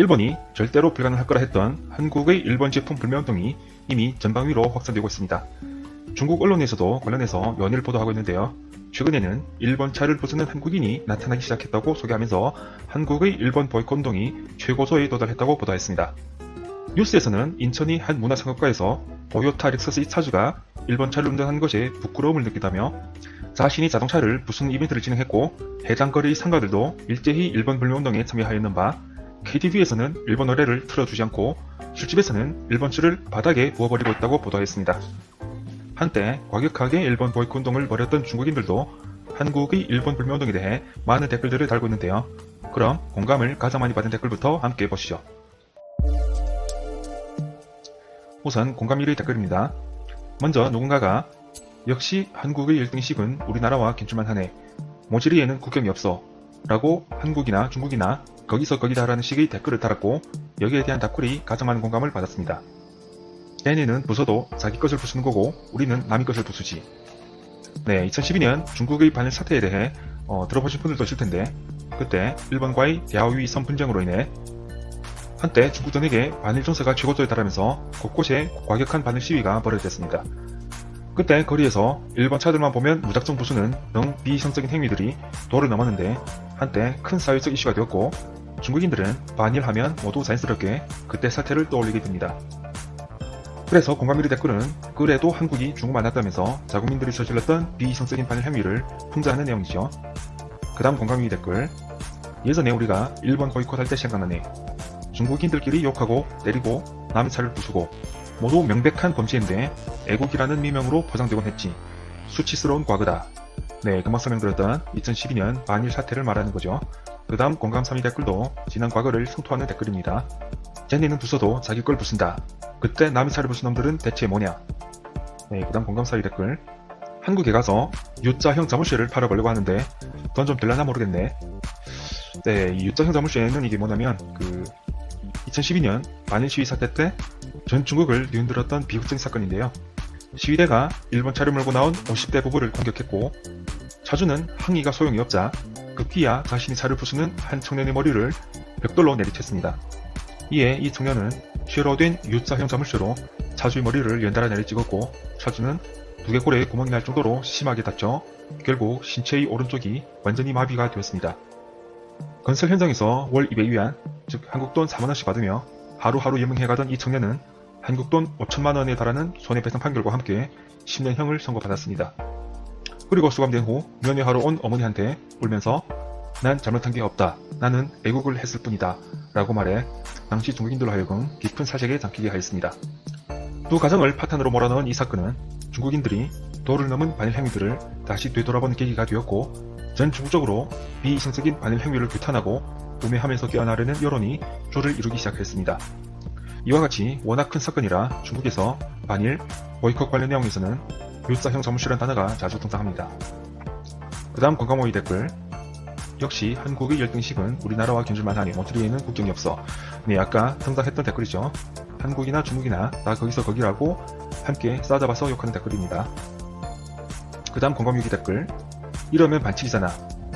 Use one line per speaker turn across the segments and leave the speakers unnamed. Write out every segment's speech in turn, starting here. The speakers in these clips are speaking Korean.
일본이 절대로 불가능할 거라 했던 한국의 일본 제품 불매운동이 이미 전방위로 확산되고 있습니다. 중국 언론에서도 관련해서 연일 보도하고 있는데요. 최근에는 일본 차를 부수는 한국인이 나타나기 시작했다고 소개하면서 한국의 일본 보이콧 운동이 최고조에 도달했다고 보도했습니다. 뉴스에서는 인천의 한 문화상업가에서 토요타 렉서스의 차주가 일본 차를 운전하는 것에 부끄러움을 느끼다며 자신이 자동차를 부수는 이벤트를 진행했고 해장거리 상가들도 일제히 일본 불매운동에 참여하였는 바 KTV에서는 일본 노래를 틀어주지 않고 술집에서는 일본주를 바닥에 부어버리고 있다고 보도했습니다. 한때 과격하게 일본 보이콧 운동을 벌였던 중국인들도 한국의 일본 불매운동에 대해 많은 댓글들을 달고 있는데요. 그럼 공감을 가장 많이 받은 댓글부터 함께 보시죠. 우선 공감 1위 댓글입니다. 먼저 누군가가 역시 한국의 1등식은 우리나라와 괜찮만 하네. 모지리에는 국경이 없어. 라고 한국이나 중국이나 거기서 거기다 라는 식의 댓글을 달았고 여기에 대한 답글이 가장 많은 공감을 받았습니다. 얘네는 부숴도 자기 것을 부수는 거고 우리는 남의 것을 부수지. 네, 2012년 중국의 반일 사태에 대해 들어보신 분들도 있을 텐데 그때 일본과의 야오위 선 분쟁으로 인해 한때 중국전역에 반일 정세가 최고조에 달하면서 곳곳에 과격한 반일 시위가 벌어졌습니다. 그때 거리에서 일본 차들만 보면 무작정 부수는 등 비이성적인 행위들이 도를 넘었는데 한때 큰 사회적 이슈가 되었고 중국인들은 반일하면 모두 자연스럽게 그때 사태를 떠올리게 됩니다. 그래서 공감 1위 댓글은 그래도 한국이 중국 만났다면서 자국민들이 저질렀던 비이성적인 반일 행위를 풍자하는 내용이죠. 그 다음 공감 2위 댓글. 예전에 우리가 일본 보이콧 할 때 생각나네. 중국인들끼리 욕하고 때리고 남의 차를 부수고 모두 명백한 범죄인데 애국이라는 미명으로 포장되곤 했지. 수치스러운 과거다. 네, 금방 설명드렸던 2012년 반일 사태를 말하는 거죠. 그 다음 공감 3위 댓글도 지난 과거를 성토하는 댓글입니다. 쟤네는 부숴도 자기 걸 부순다. 그때 남의 차를 부순 놈들은 대체 뭐냐. 네, 그 다음 공감 4위 댓글. 한국에 가서 U자형 자물쇠를 팔아보려고 하는데 돈 좀 될라나 모르겠네. 네, 이 U자형 자물쇠는 이게 뭐냐면 2012년 반일 시위 사태 때 전 중국을 뒤흔들었던 비극적인 사건인데요. 시위대가 일본 차를 몰고 나온 50대 부부를 공격했고 차주는 항의가 소용이 없자 급기야 자신이 차를 부수는 한 청년의 머리를 벽돌로 내리쳤습니다. 이에 이 청년은 쇠로 된 U자형 자물쇠로 차주의 머리를 연달아 내리찍었고 차주는 두개골에 구멍이 날 정도로 심하게 다쳐 결국 신체의 오른쪽이 완전히 마비가 되었습니다. 건설 현장에서 월 200위안, 즉 한국돈 4만원씩 받으며 하루하루 연명해가던 이 청년은 한국돈 5천만원에 달하는 손해배상 판결과 함께 10년형을 선고받았습니다. 그리고 수감된 후 면회하러 온 어머니한테 울면서 난 잘못한 게 없다. 나는 애국을 했을 뿐이다. 라고 말해 당시 중국인들로 하여금 깊은 사색에 잠기게 하였습니다. 두 가정을 파탄으로 몰아넣은 이 사건은 중국인들이 도를 넘은 반일 행위들을 다시 되돌아보는 계기가 되었고 전 중국적으로 비이성적인 반일 행위를 규탄하고 우매하면서 깨어나려는 여론이 줄을 이루기 시작했습니다. 이와 같이 워낙 큰 사건이라 중국에서 반일, 보이콧 관련 내용에서는 U자형 자물쇠라는 단어가 자주 등장합니다. 그 다음 공감 5위 댓글. 역시 한국의 1등식은 우리나라와 견줄만 하니 모트리에는 국경이 없어. 네, 아까 등장했던 댓글이죠. 한국이나 중국이나 다 거기서 거기라고 함께 싸잡아서 욕하는 댓글입니다. 그 다음 공감 6위 댓글. 이러면 반칙이잖아.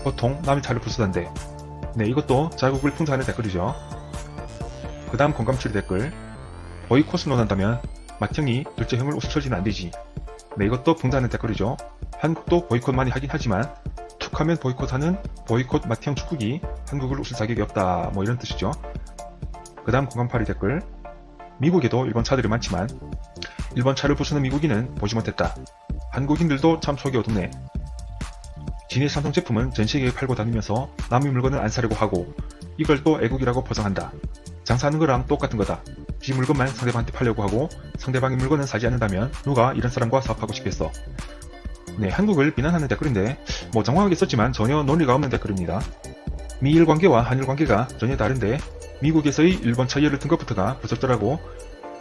보통 남의 차를 부수던데. 네, 이것도 자국을 풍자하는 댓글이죠. 그 다음 공감 7위 댓글. 보이콧을 논한다면 맏형이 둘째형을 웃어쳐지는 안되지. 네, 이것도 풍자하는 댓글이죠. 한국도 보이콧 많이 하긴 하지만 툭하면 보이콧하는 보이콧 맏형 축국이 한국을 웃을 자격이 없다. 뭐 이런 뜻이죠. 그 다음 공감 8위 댓글. 미국에도 일본 차들이 많지만 일본 차를 부수는 미국인은 보지 못했다. 한국인들도 참 속이 어둡네. 지네 삼성 제품은 전세계에 팔고 다니면서 남의 물건을 안 사려고 하고 이걸 또 애국이라고 포장한다. 장사하는 거랑 똑같은 거다. 지 물건만 상대방한테 팔려고 하고 상대방의 물건은 사지 않는다면 누가 이런 사람과 사업하고 싶겠어. 네, 한국을 비난하는 댓글인데 뭐 정확하게 썼지만 전혀 논리가 없는 댓글입니다. 미일 관계와 한일 관계가 전혀 다른데 미국에서의 일본 차 예를 든 것부터가 무섭더라고.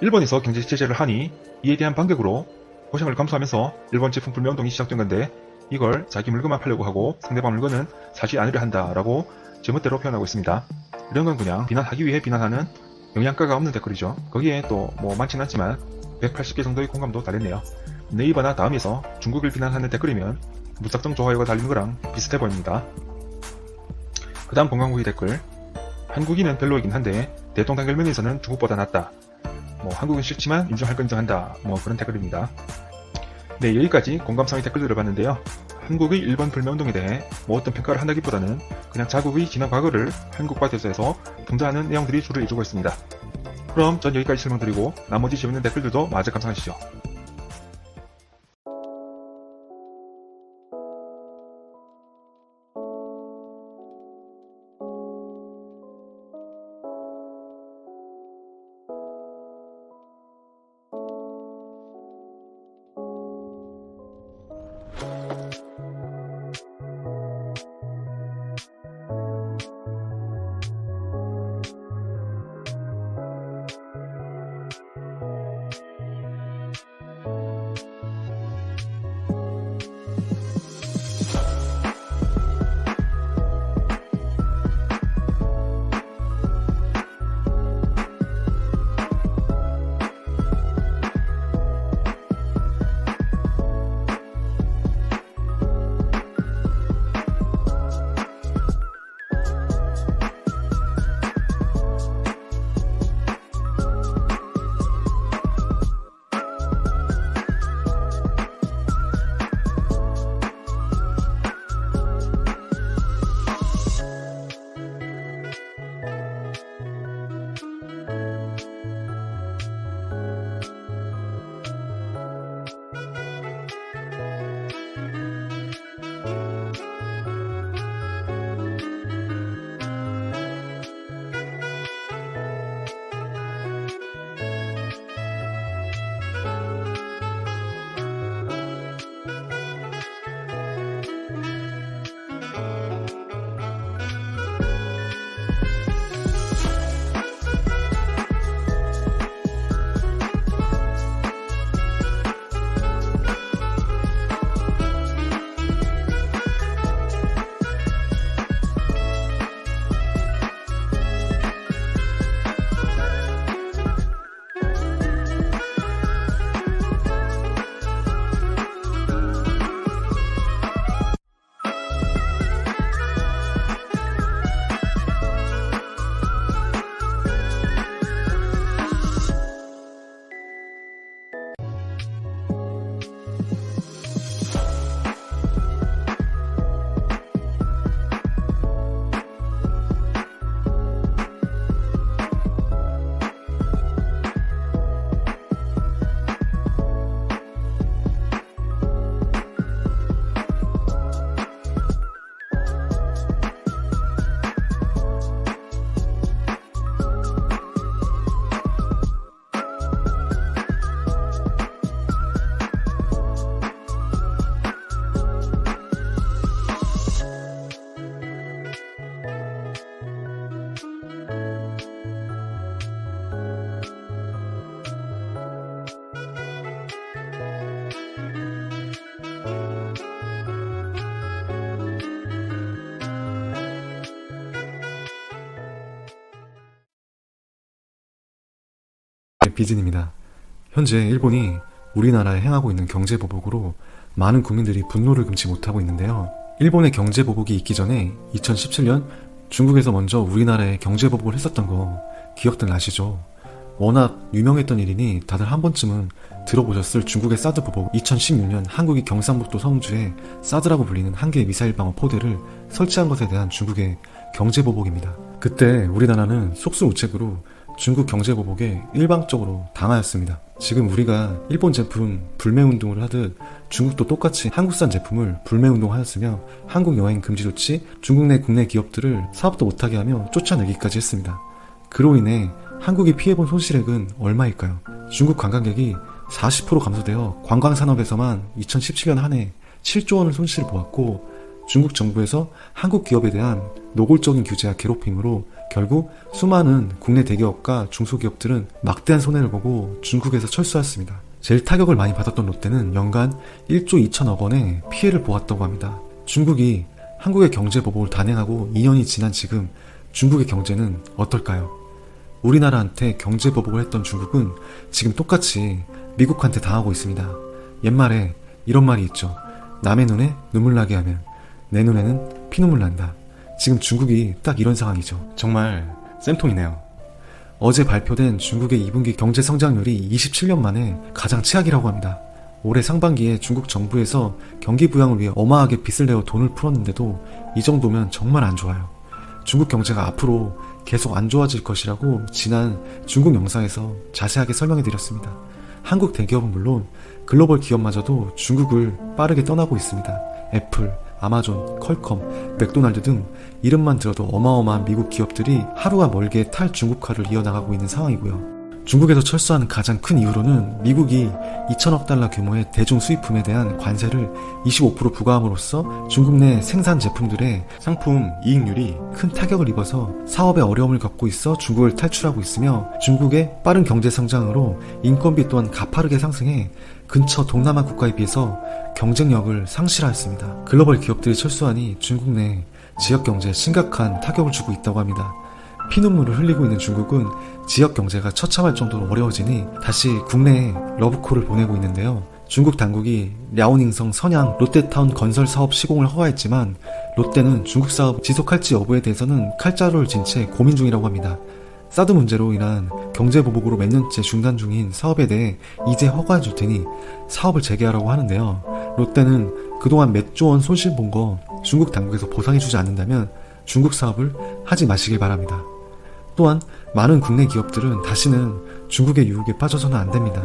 일본에서 경제 제재를 하니 이에 대한 반격으로 고생을 감수하면서 일본 제품 불매운동이 시작된 건데 이걸 자기 물건만 팔려고 하고 상대방 물건은 사지 않으려 한다 라고 제멋대로 표현하고 있습니다. 이런 건 그냥 비난하기 위해 비난하는 영양가가 없는 댓글이죠. 거기에 또 뭐 많진 않지만 180개 정도의 공감도 달했네요. 네이버나 다음에서 중국을 비난하는 댓글이면 무작정 좋아요가 달리는 거랑 비슷해 보입니다. 그 다음 공감 9위 댓글. 한국인은 별로이긴 한데 대통단결면에서는 중국보다 낫다. 한국은 싫지만 인정할 건 인정한다. 그런 댓글입니다. 네, 여기까지 공감성의 댓글들을 봤는데요. 한국의 일본 불매운동에 대해 어떤 평가를 한다기보다는 그냥 자국의 지난 과거를 한국과 대조해서 등장하는 내용들이 주를 이루고 있습니다. 그럼 전 여기까지 설명드리고 나머지 재밌는 댓글들도 마저 감상하시죠.
비진입니다. 현재 일본이 우리나라에 행하고 있는 경제보복으로 많은 국민들이 분노를 금치 못하고 있는데요. 일본의 경제보복이 있기 전에 2017년 중국에서 먼저 우리나라에 경제보복을 했었던 거 기억들 나시죠? 워낙 유명했던 일이니 다들 한 번쯤은 들어보셨을 중국의 사드 보복. 2016년 한국이 경상북도 성주에 사드라고 불리는 한 개의 미사일 방어 포대를 설치한 것에 대한 중국의 경제보복입니다. 그때 우리나라는 속수무책으로 중국 경제보복에 일방적으로 당하였습니다. 지금 우리가 일본 제품 불매운동을 하듯 중국도 똑같이 한국산 제품을 불매운동하였으며 한국 여행 금지 조치, 중국 내 국내 기업들을 사업도 못하게 하며 쫓아내기까지 했습니다. 그로 인해 한국이 피해본 손실액은 얼마일까요? 중국 관광객이 40% 감소되어 관광산업에서만 2017년 한 해 7조 원을 손실을 보았고, 중국 정부에서 한국 기업에 대한 노골적인 규제와 괴롭힘으로 결국 수많은 국내 대기업과 중소기업들은 막대한 손해를 보고 중국에서 철수했습니다. 제일 타격을 많이 받았던 롯데는 연간 1조 2천억 원의 피해를 보았다고 합니다. 중국이 한국의 경제보복을 단행하고 2년이 지난 지금 중국의 경제는 어떨까요? 우리나라한테 경제보복을 했던 중국은 지금 똑같이 미국한테 당하고 있습니다. 옛말에 이런 말이 있죠. 남의 눈에 눈물 나게 하면 내 눈에는 피눈물 난다. 지금 중국이 딱 이런 상황이죠. 정말 쌤통이네요. 어제 발표된 중국의 2분기 경제 성장률이 27년 만에 가장 최악이라고 합니다. 올해 상반기에 중국 정부에서 경기 부양을 위해 어마하게 빚을 내어 돈을 풀었는데도 이 정도면 정말 안 좋아요. 중국 경제가 앞으로 계속 안 좋아질 것이라고 지난 중국 영상에서 자세하게 설명해 드렸습니다. 한국 대기업은 물론 글로벌 기업마저도 중국을 빠르게 떠나고 있습니다. 애플, 아마존, 퀄컴, 맥도날드 등 이름만 들어도 어마어마한 미국 기업들이 하루가 멀게 탈중국화를 이어나가고 있는 상황이고요. 중국에서 철수하는 가장 큰 이유로는 미국이 2천억 달러 규모의 대중 수입품에 대한 관세를 25% 부과함으로써 중국 내 생산 제품들의 상품 이익률이 큰 타격을 입어서 사업에 어려움을 겪고 있어 중국을 탈출하고 있으며, 중국의 빠른 경제 성장으로 인건비 또한 가파르게 상승해 근처 동남아 국가에 비해서 경쟁력을 상실하였습니다. 글로벌 기업들이 철수하니 중국 내 지역 경제에 심각한 타격을 주고 있다고 합니다. 피눈물을 흘리고 있는 중국은 지역 경제가 처참할 정도로 어려워지니 다시 국내에 러브콜을 보내고 있는데요. 중국 당국이 랴오닝성 선양 롯데타운 건설 사업 시공을 허가했지만 롯데는 중국 사업 지속할지 여부에 대해서는 칼자루를 진 채 고민 중이라고 합니다. 사드 문제로 인한 경제 보복으로 몇 년째 중단 중인 사업에 대해 이제 허가해 줄 테니 사업을 재개하라고 하는데요. 롯데는 그동안 몇 조 원 손실 본 거 중국 당국에서 보상해 주지 않는다면 중국 사업을 하지 마시길 바랍니다. 또한 많은 국내 기업들은 다시는 중국의 유혹에 빠져서는 안 됩니다.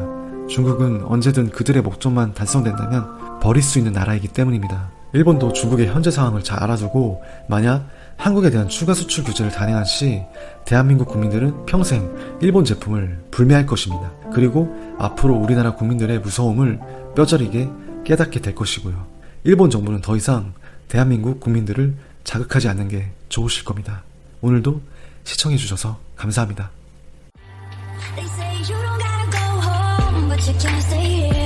중국은 언제든 그들의 목적만 달성된다면 버릴 수 있는 나라이기 때문입니다. 일본도 중국의 현재 상황을 잘 알아두고 만약 한국에 대한 추가 수출 규제를 단행한 시 대한민국 국민들은 평생 일본 제품을 불매할 것입니다. 그리고 앞으로 우리나라 국민들의 무서움을 뼈저리게 깨닫게 될 것이고요. 일본 정부는 더 이상 대한민국 국민들을 자극하지 않는 게 좋으실 겁니다. 오늘도 시청해주셔서 감사합니다.
They say you don't gotta go home, but you can't stay here.